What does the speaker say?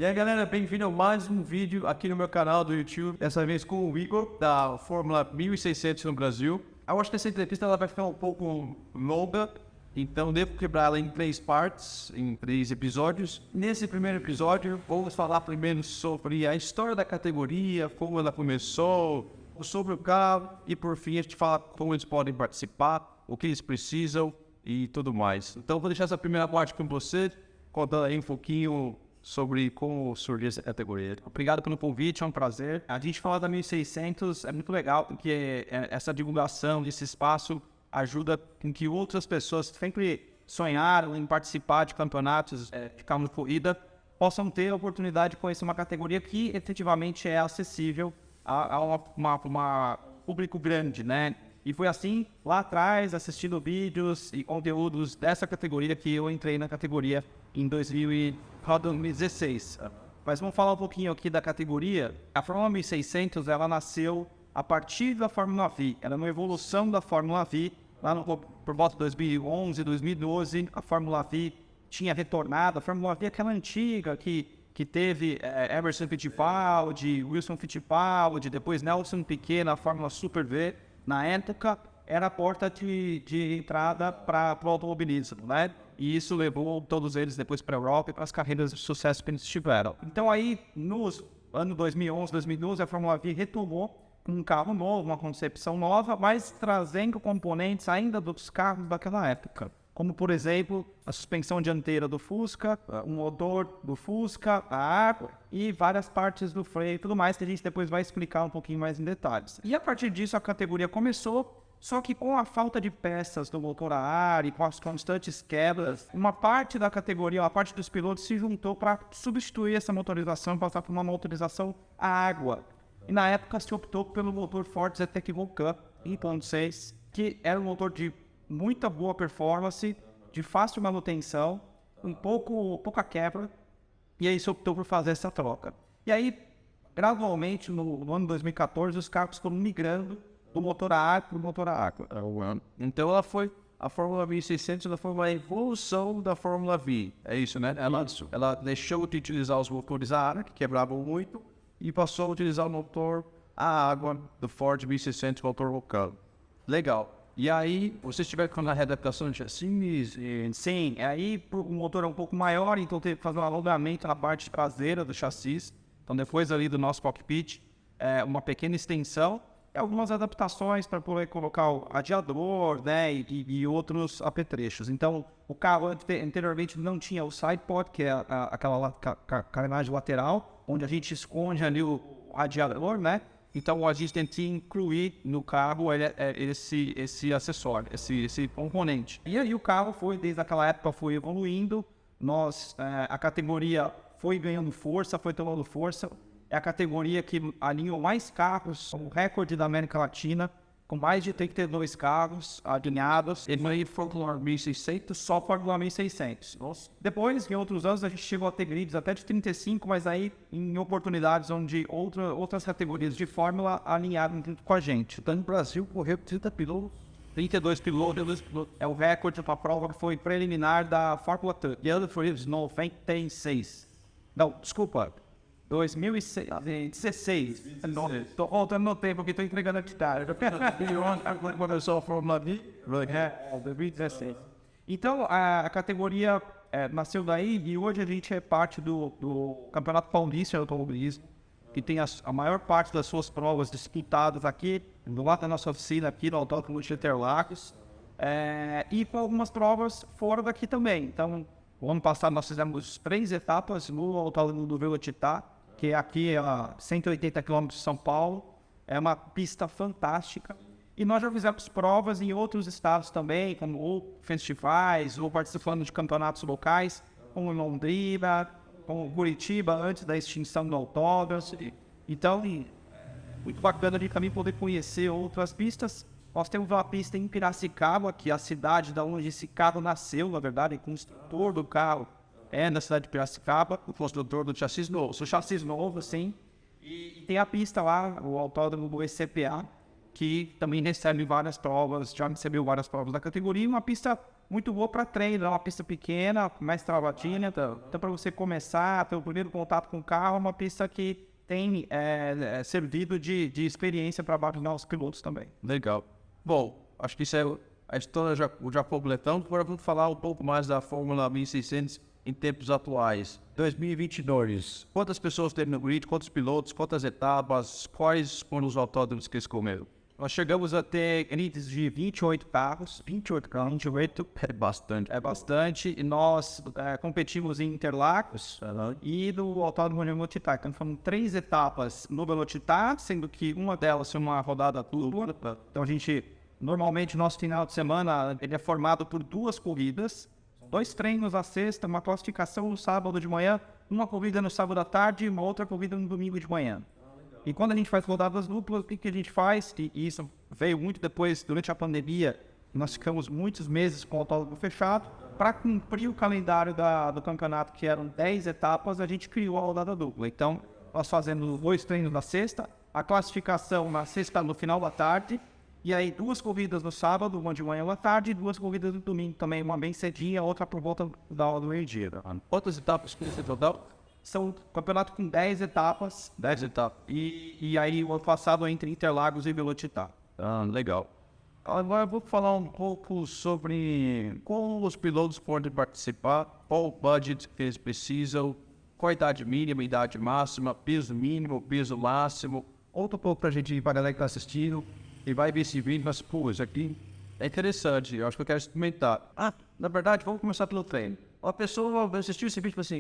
E aí galera, bem-vindo a mais um vídeo aqui no meu canal do YouTube, dessa vez com o Igor, da Fórmula 1600 no Brasil. Eu acho que essa entrevista ela vai ficar um pouco longa, então devo quebrar ela em 3 partes, em 3 episódios. Nesse primeiro episódio, vamos falar primeiro sobre a história da categoria, como ela começou, sobre o carro e por fim a gente fala como eles podem participar, o que eles precisam e tudo mais. Então vou deixar essa primeira parte com você, contando aí um pouquinho sobre como surgiu essa categoria. Obrigado pelo convite, é um prazer. A gente falar da 1600 é muito legal, porque essa divulgação desse espaço ajuda com que outras pessoas que sempre sonharam em participar de campeonatos de carro de corrida possam ter a oportunidade de conhecer uma categoria que efetivamente é acessível a um público grande, né? E foi assim, lá atrás, assistindo vídeos e conteúdos dessa categoria que eu entrei na categoria em 2016. Mas vamos falar um pouquinho aqui da categoria. A Fórmula 1600, ela nasceu a partir da Fórmula V. Ela é uma evolução da Fórmula V. Lá por volta de 2011, 2012, a Fórmula V tinha retornado. A Fórmula V é aquela antiga que teve Emerson Fittipaldi, Wilson Fittipaldi, depois Nelson Piquet na Fórmula Super V. Na época, era a porta de entrada para o automobilismo, né? E isso levou todos eles depois para a Europa e para as carreiras de sucesso que eles tiveram. Então aí, nos anos 2011, 2012, a Fórmula V retomou um carro novo, uma concepção nova, mas trazendo componentes ainda dos carros daquela época. Como, por exemplo, a suspensão dianteira do Fusca, o motor do Fusca, a água e várias partes do freio e tudo mais, que a gente depois vai explicar um pouquinho mais em detalhes. E a partir disso a categoria começou, só que com a falta de peças do motor a ar e com as constantes quebras, uma parte da categoria, uma parte dos pilotos se juntou para substituir essa motorização e passar por uma motorização a água. E na época se optou pelo motor Ford Zetec Vulcan 1.6, que era um motor de muita boa performance, de fácil manutenção, pouca quebra, e aí se optou por fazer essa troca. E aí, gradualmente, no ano 2014, os carros foram migrando do motor a ar para o motor a água. Então a Fórmula 1600 ela foi uma evolução da Fórmula V, é isso, né? Ela deixou de utilizar os motores a ar, que quebravam muito, e passou a utilizar o motor a água do Ford 1600 motor Vulcan. Legal. E aí, vocês tiveram que fazer a readaptação de chassis? Sim, aí o motor é um pouco maior, então teve que fazer um alongamento na parte traseira do chassis. Então, depois ali do nosso cockpit, uma pequena extensão e algumas adaptações para poder colocar o radiador, né, e outros apetrechos. Então, o carro anteriormente não tinha o side pod, que é aquela carenagem lateral, onde a gente esconde ali o radiador, né? Então a gente tem que incluir no carro esse acessório, esse componente. E aí o carro desde aquela época foi evoluindo, a categoria foi ganhando força, foi tomando força. É a categoria que alinhou mais carros, o recorde da América Latina, com mais de 32 carros alinhados. Ele não é Fórmula 1600, só Fórmula 1600. Nossa. Depois, em outros anos, a gente chegou a ter grids até de 35, mas aí em oportunidades onde outras categorias de Fórmula alinharam junto com a gente. Então, no Brasil, correu 30 pilotos. 32 pilotos. É o recorde para a prova que foi preliminar da Fórmula 3. E ano foi 96. Não, desculpa. 2016. Estou voltando no tempo que estou entregando a guitarra. Quando eu sou a Fórmula V, 2016. Então, a categoria nasceu daí e hoje a gente é parte do Campeonato Paulista de Automobilismo, que tem a maior parte das suas provas disputadas aqui, do lado da nossa oficina, aqui no Autódromo de Interlagos, e com algumas provas fora daqui também. Então, o ano passado nós fizemos 3 etapas no Autódromo do Velocitar, que aqui é a 180 km de São Paulo, é uma pista fantástica. E nós já fizemos provas em outros estados também, como ou festivais, ou participando de campeonatos locais, como em Londrina, como Curitiba, antes da extinção do autódromo. Então, muito bacana de também poder conhecer outras pistas. Nós temos uma pista em Piracicaba, que é a cidade da onde esse carro nasceu, na verdade, o construtor do carro na cidade de Piracicaba, o construtor do chassis novo. O chassis novo, sim. E tem a pista lá, o autódromo do ECPA, que também recebe várias provas, já recebeu várias provas da categoria, uma pista muito boa para treino, é uma pista pequena, mais travadinha, então para você começar, ter o primeiro contato com o carro, é uma pista que tem servido de experiência para vários novos pilotos também. Legal. Bom, acho que isso é a história já completamos. Agora vamos falar um pouco mais da Fórmula 1600 em tempos atuais. 2022. Quantas pessoas teve no grid? Quantos pilotos? Quantas etapas? Quais foram os autódromos que escolheram? Nós chegamos a ter grids de 28 carros, 28 É bastante. é bastante, e nós competimos em Interlagos e no Autódromo de Velocitar. Então foram 3 etapas no Velocitar, sendo que uma delas foi uma rodada dupla. Então a gente, normalmente, nosso final de semana ele é formado por 2 corridas, 2 treinos à sexta, uma classificação no sábado de manhã, uma corrida no sábado à tarde e uma outra corrida no domingo de manhã. E quando a gente faz rodadas duplas, o que a gente faz? E isso veio muito depois, durante a pandemia, nós ficamos muitos meses com o autódromo fechado. Para cumprir o calendário do campeonato, que eram 10 etapas, a gente criou a rodada dupla. Então, nós fazemos 2 treinos na sexta, a classificação na sexta no final da tarde, e aí 2 corridas no sábado, uma de manhã ou à tarde, e 2 corridas no domingo também, uma bem cedinha, outra por volta da hora do meio-dia. Quantas etapas que você total? São um campeonato com 10 etapas. 10 etapas. E aí o ano passado entre Interlagos e Velocitar. Legal. Agora eu vou falar um pouco sobre como os pilotos podem participar, qual o budget que eles precisam, qual a idade mínima, idade máxima, peso mínimo, peso máximo. Outro pouco pra gente ir para a galera que está assistindo e vai ver esse vídeo, mas pô, isso aqui é interessante, eu acho que eu quero experimentar. Na verdade, vamos começar pelo treino. A pessoa vai assistir esse vídeo e fala assim,